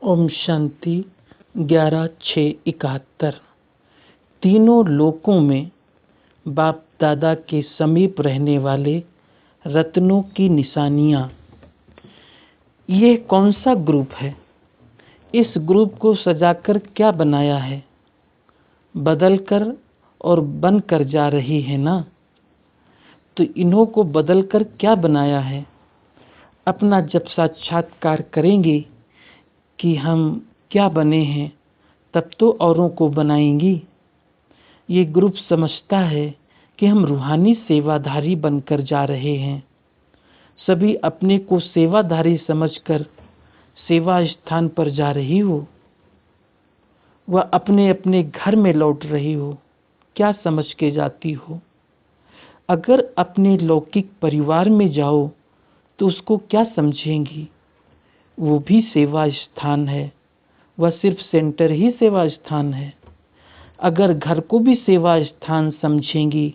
ओम शांति 11/6/71। तीनों लोकों में बाप दादा के समीप रहने वाले रत्नों की निशानियां। ये कौन सा ग्रुप है? इस ग्रुप को सजाकर क्या बनाया है? बदलकर और बनकर जा रही है ना। तो इन्हों को बदलकर क्या बनाया है? अपना जब साक्षात्कार करेंगे कि हम क्या बने हैं, तब तो औरों को बनाएंगी। ये ग्रुप समझता है कि हम रूहानी सेवाधारी बनकर जा रहे हैं। सभी अपने को सेवाधारी समझकर सेवा स्थान पर जा रही हो। वह अपने अपने घर में लौट रही हो। क्या समझ के जाती हो? अगर अपने लौकिक परिवार में जाओ तो उसको क्या समझेंगी? वो भी सेवा स्थान है। वह सिर्फ सेंटर ही सेवा स्थान है। अगर घर को भी सेवा स्थान समझेंगी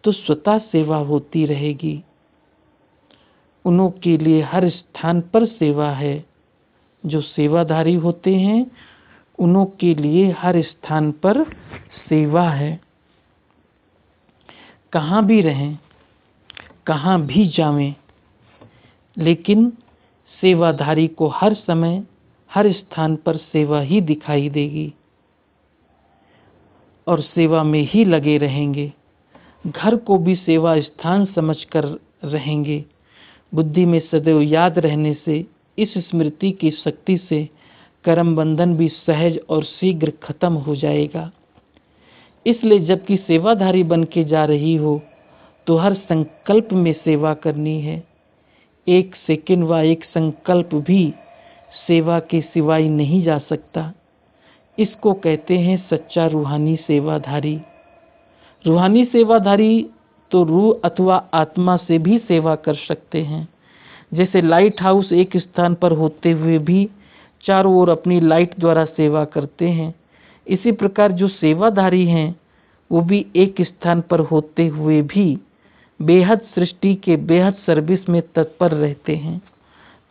तो स्वतः सेवा होती रहेगी। उन्हों के लिए हर स्थान पर सेवा है। जो सेवाधारी होते हैं उन्हों के लिए हर स्थान पर सेवा है। कहाँ भी रहें, कहाँ भी जावें, लेकिन सेवाधारी को हर समय हर स्थान पर सेवा ही दिखाई देगी और सेवा में ही लगे रहेंगे। घर को भी सेवा स्थान समझकर रहेंगे। बुद्धि में सदैव याद रहने से इस स्मृति की शक्ति से कर्म बंधन भी सहज और शीघ्र खत्म हो जाएगा। इसलिए जबकि सेवाधारी बन के जा रही हो तो हर संकल्प में सेवा करनी है। एक सेकंड व एक संकल्प भी सेवा के सिवाय नहीं जा सकता। इसको कहते हैं सच्चा रूहानी सेवाधारी। रूहानी सेवाधारी तो रूह अथवा आत्मा से भी सेवा कर सकते हैं। जैसे लाइट हाउस एक स्थान पर होते हुए भी चारों ओर अपनी लाइट द्वारा सेवा करते हैं, इसी प्रकार जो सेवाधारी हैं वो भी एक स्थान पर होते हुए भी बेहद सृष्टि के बेहद सर्विस में तत्पर रहते हैं।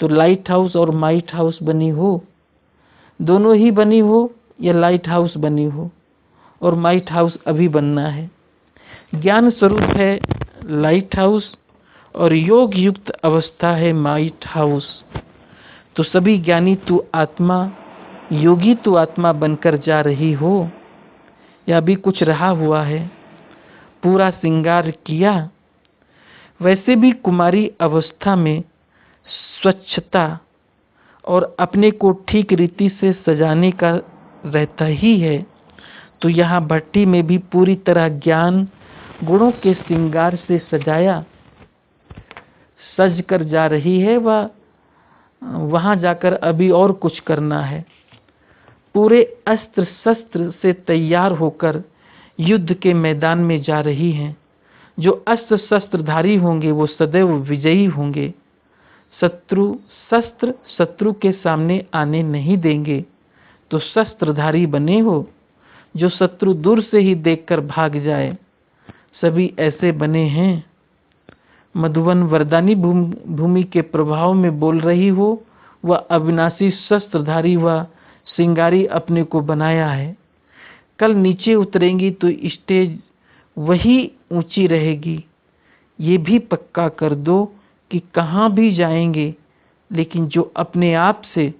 तो लाइट हाउस और माइट हाउस बनी हो, दोनों ही बनी हो या लाइट हाउस बनी हो, और माइट हाउस अभी बनना है। ज्ञान स्वरूप है लाइट हाउस और योग युक्त अवस्था है माइट हाउस। तो सभी ज्ञानी तू आत्मा, योगी तू आत्मा बनकर जा रही हो या अभी कुछ रहा हुआ है? पूरा श्रृंगार किया? वैसे भी कुमारी अवस्था में स्वच्छता और अपने को ठीक रीति से सजाने का रहता ही है। तो यहाँ भट्टी में भी पूरी तरह ज्ञान गुणों के श्रृंगार से सज कर जा रही है। वहाँ जाकर अभी और कुछ करना है। पूरे अस्त्र शस्त्र से तैयार होकर युद्ध के मैदान में जा रही हैं। जो अस्त्र शस्त्रधारी होंगे वो सदैव विजयी होंगे। शत्रु के सामने आने नहीं देंगे। तो शस्त्रधारी बने हो जो शत्रु दूर से ही देखकर भाग जाए। सभी ऐसे बने हैं। मधुबन वरदानी भूमि के प्रभाव में बोल रही हो, वह अविनाशी शस्त्रधारी व श्रृंगारी अपने को बनाया है। कल नीचे उतरेंगी तो स्टेज वही ऊंची रहेगी। ये भी पक्का कर दो कि कहाँ भी जाएंगे, लेकिन जो अपने आप से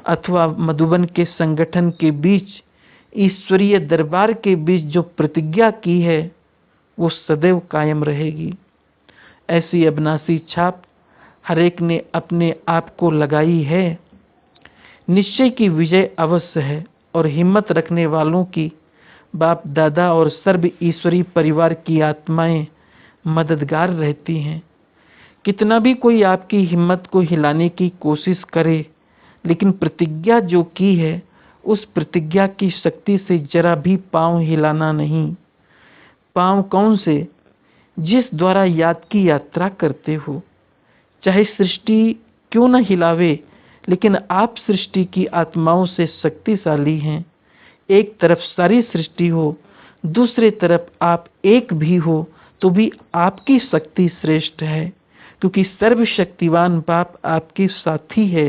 अथवा मधुबन के संगठन के बीच, ईश्वरीय दरबार के बीच जो प्रतिज्ञा की है वो सदैव कायम रहेगी। ऐसी अविनाशी छाप हर एक ने अपने आप को लगाई है। निश्चय की विजय अवश्य है और हिम्मत रखने वालों की बाप दादा और सर्व ईश्वरी परिवार की आत्माएं मददगार रहती हैं। कितना भी कोई आपकी हिम्मत को हिलाने की कोशिश करे, लेकिन प्रतिज्ञा जो की है उस प्रतिज्ञा की शक्ति से जरा भी पांव हिलाना नहीं। पांव कौन से? जिस द्वारा याद की यात्रा करते हो। चाहे सृष्टि क्यों न हिलावे, लेकिन आप सृष्टि की आत्माओं से शक्तिशाली हैं। एक तरफ सारी सृष्टि हो, दूसरे तरफ आप एक भी हो, तो भी आपकी शक्ति श्रेष्ठ है, क्योंकि सर्वशक्तिवान बाप आपके साथी है।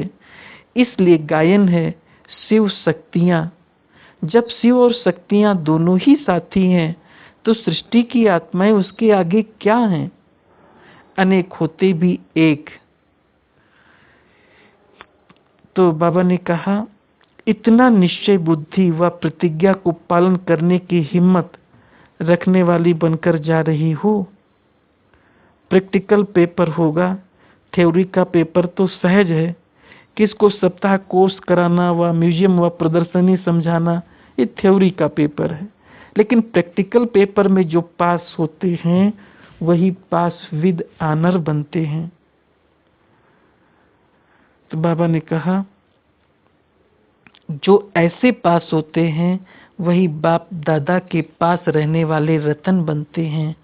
इसलिए गायन है शिव शक्तियाँ। जब शिव और शक्तियाँ दोनों ही साथी हैं तो सृष्टि की आत्माएं उसके आगे क्या हैं? अनेक होते भी एक। तो बाबा ने कहा, इतना निश्चय बुद्धि व प्रतिज्ञा को पालन करने की हिम्मत रखने वाली बनकर जा रही हो। प्रैक्टिकल पेपर होगा, थ्योरी का पेपर तो सहज है। किसको सप्ताह कोर्स कराना व म्यूजियम व प्रदर्शनी समझाना, ये थ्योरी का पेपर है। लेकिन प्रैक्टिकल पेपर में जो पास होते हैं वही पास विद ऑनर बनते हैं। तो बाबा ने कहा, जो ऐसे पास होते हैं वही बाप दादा के पास रहने वाले रतन बनते हैं।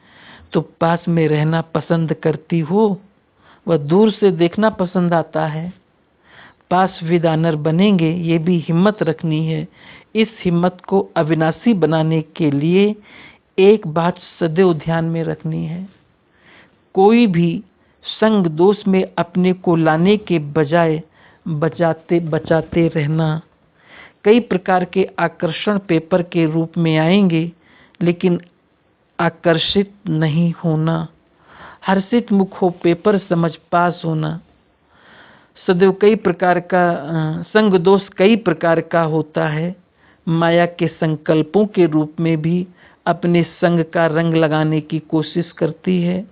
तो पास में रहना पसंद करती हो, वह दूर से देखना पसंद आता है। पास विद ऑनर बनेंगे, ये भी हिम्मत रखनी है। इस हिम्मत को अविनाशी बनाने के लिए एक बात सदैव ध्यान में रखनी है, कोई भी संग दोष में अपने को लाने के बजाय बचाते रहना। कई प्रकार के आकर्षण पेपर के रूप में आएंगे, लेकिन आकर्षित नहीं होना। हर्षित मुख हो पेपर समझ पास होना। सदैव कई प्रकार का संग दोष कई प्रकार का होता है। माया के संकल्पों के रूप में भी अपने संग का रंग लगाने की कोशिश करती है।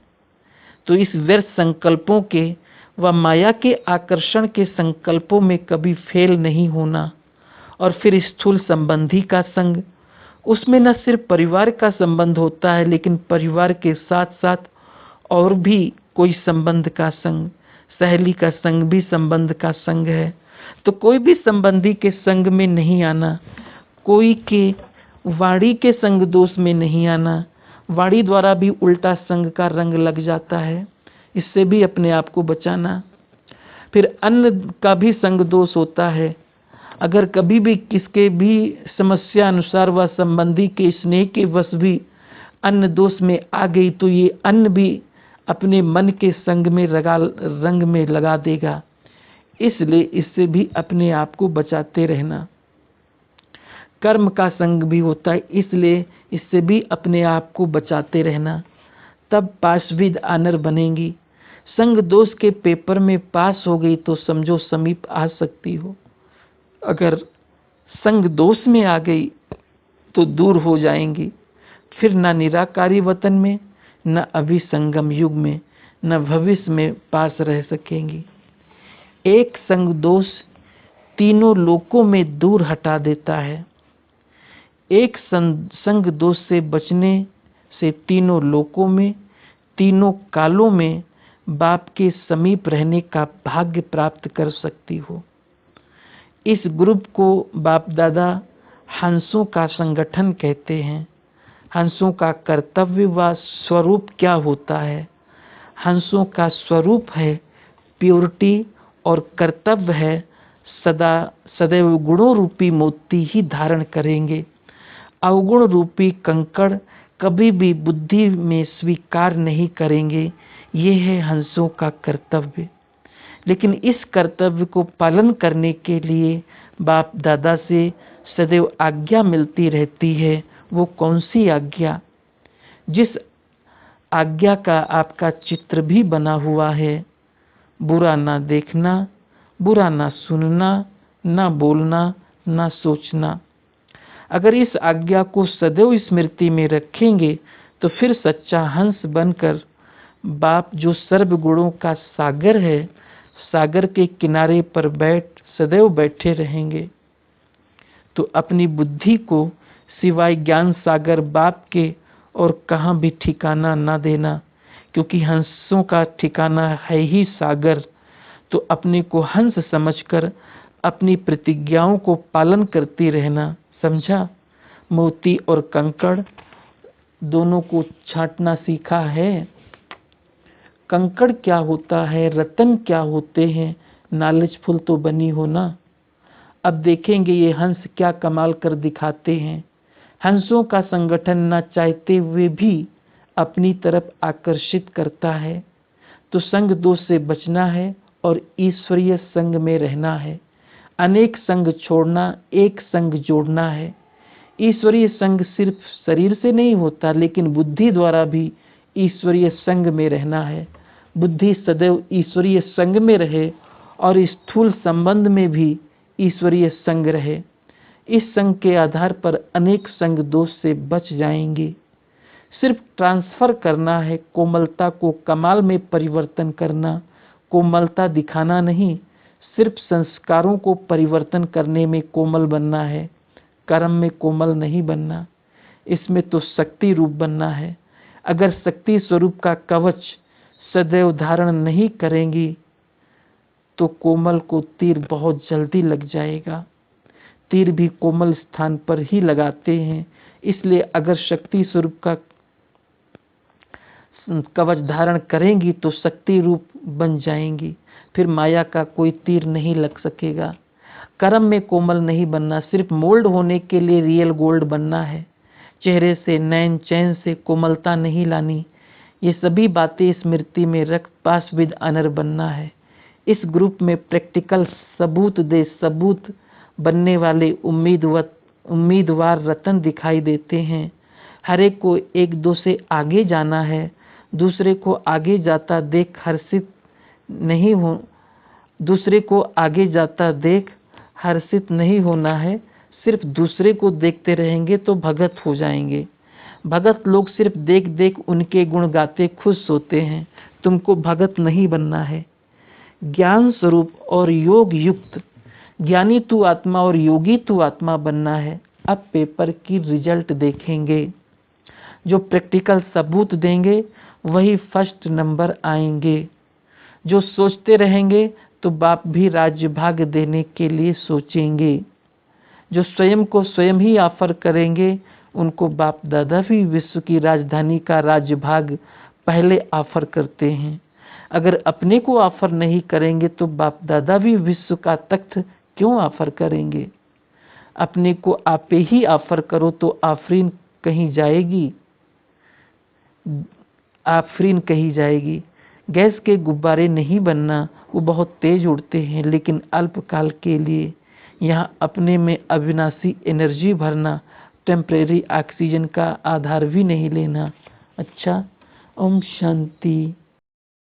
तो इस व्यर्थ संकल्पों के व माया के आकर्षण के संकल्पों में कभी फेल नहीं होना। और फिर स्थूल संबंधी का संग, उसमें न सिर्फ परिवार का संबंध होता है, लेकिन परिवार के साथ साथ और भी कोई संबंध का संग, सहेली का संग भी संबंध का संग है। तो कोई भी संबंधी के संग में नहीं आना, कोई के वाणी के संग दोष में नहीं आना। वाणी द्वारा भी उल्टा संग का रंग लग जाता है, इससे भी अपने आप को बचाना। फिर अन्न का भी संग दोष होता है। अगर कभी भी किसके भी समस्या अनुसार वह संबंधी के स्नेह के वश भी अन्न दोष में आ गई, तो ये अन्न भी अपने मन के संग में रंग में लगा देगा। इसलिए इससे भी अपने आप को बचाते रहना। कर्म का संग भी होता है, इसलिए इससे भी अपने आप को बचाते रहना, तब पास विद ऑनर बनेंगी। संग दोष के पेपर में पास हो गई तो समझो समीप आ सकती हो। अगर संग दोष में आ गई तो दूर हो जाएंगी। फिर न निराकारी वतन में, न अभी संगम युग में, न भविष्य में पास रह सकेंगी। एक संग दोष तीनों लोकों में दूर हटा देता है। एक संग दोष से बचने से तीनों लोकों में, तीनों कालों में बाप के समीप रहने का भाग्य प्राप्त कर सकती हो। इस ग्रुप को बाप दादा हंसों का संगठन कहते हैं। हंसों का कर्तव्य व स्वरूप क्या होता है? हंसों का स्वरूप है प्योरिटी और कर्तव्य है सदैव गुणों रूपी मोती ही धारण करेंगे। अवगुण रूपी कंकड़ कभी भी बुद्धि में स्वीकार नहीं करेंगे। ये है हंसों का कर्तव्य। लेकिन इस कर्तव्य को पालन करने के लिए बाप दादा से सदैव आज्ञा मिलती रहती है। वो कौन सी आज्ञा? जिस आज्ञा का आपका चित्र भी बना हुआ है, बुरा ना देखना, बुरा ना सुनना, ना बोलना, ना सोचना। अगर इस आज्ञा को सदैव स्मृति में रखेंगे तो फिर सच्चा हंस बनकर बाप जो सर्व गुणों का सागर है, सागर के किनारे पर सदैव बैठे रहेंगे। तो अपनी बुद्धि को सिवाय ज्ञान सागर बाप के और कहाँ भी ठिकाना ना देना, क्योंकि हंसों का ठिकाना है ही सागर। तो अपने को हंस समझकर अपनी प्रतिज्ञाओं को पालन करती रहना। समझा? मोती और कंकड़ दोनों को छांटना सीखा है। कंकड़ क्या होता है, रतन क्या होते हैं, नॉलेजफुल तो बनी हो ना। अब देखेंगे ये हंस क्या कमाल कर दिखाते हैं। हंसों का संगठन ना चाहते हुए भी अपनी तरफ आकर्षित करता है। तो संग दोष से बचना है और ईश्वरीय संग में रहना है। अनेक संग छोड़ना, एक संग जोड़ना है। ईश्वरीय संग सिर्फ शरीर से नहीं होता, लेकिन बुद्धि द्वारा भी ईश्वरीय संग में रहना है। बुद्धि सदैव ईश्वरीय संग में रहे और स्थूल संबंध में भी ईश्वरीय संग रहे। इस संग के आधार पर अनेक संग दोष से बच जाएंगे। सिर्फ ट्रांसफर करना है, कोमलता को कमाल में परिवर्तन करना, कोमलता दिखाना नहीं। सिर्फ संस्कारों को परिवर्तन करने में कोमल बनना है, कर्म में कोमल नहीं बनना। इसमें तो शक्ति रूप बनना है। अगर शक्ति स्वरूप का कवच सदैव धारण नहीं करेंगी तो कोमल को तीर बहुत जल्दी लग जाएगा। तीर भी कोमल स्थान पर ही लगाते हैं, इसलिए अगर शक्ति स्वरूप का कवच धारण करेंगी तो शक्ति रूप बन जाएंगी, फिर माया का कोई तीर नहीं लग सकेगा। कर्म में कोमल नहीं बनना, सिर्फ मोल्ड होने के लिए रियल गोल्ड बनना है। चेहरे से, नैन चैन से कोमलता नहीं लानी। ये सभी बातें स्मृति में रख पास विद ऑनर बनना है। इस ग्रुप में प्रैक्टिकल सबूत दे सबूत बनने वाले उम्मीदवार रतन दिखाई देते हैं। हर एक को एक दो से आगे जाना है, दूसरे को आगे जाता देख हर्षित नहीं होना है। सिर्फ दूसरे को देखते रहेंगे तो भगत हो जाएंगे। भगत लोग सिर्फ देख देख उनके गुण गाते खुश होते हैं। तुमको भगत नहीं बनना है। ज्ञान स्वरूप और योग युक्त ज्ञानी तू आत्मा और योगी तू आत्मा बनना है। अब पेपर की रिजल्ट देखेंगे। जो प्रैक्टिकल सबूत देंगे वही फर्स्ट नंबर आएंगे। जो सोचते रहेंगे तो बाप भी राज्य भाग देने के लिए सोचेंगे। जो स्वयं को स्वयं ही ऑफर करेंगे उनको बाप दादा भी विश्व की राजधानी का राज्य भाग पहले ऑफर करते हैं। अगर अपने को ऑफर नहीं करेंगे तो बाप दादा भी विश्व का तख्त क्यों ऑफर करेंगे। अपने को आपे ही ऑफर करो तो आफरीन कहीं जाएगी। गैस के गुब्बारे नहीं बनना, वो बहुत तेज उड़ते हैं लेकिन अल्पकाल के लिए। यहाँ अपने में अविनाशी एनर्जी भरना, टेम्परेरी ऑक्सीजन का आधार भी नहीं लेना। अच्छा, ओम शांति।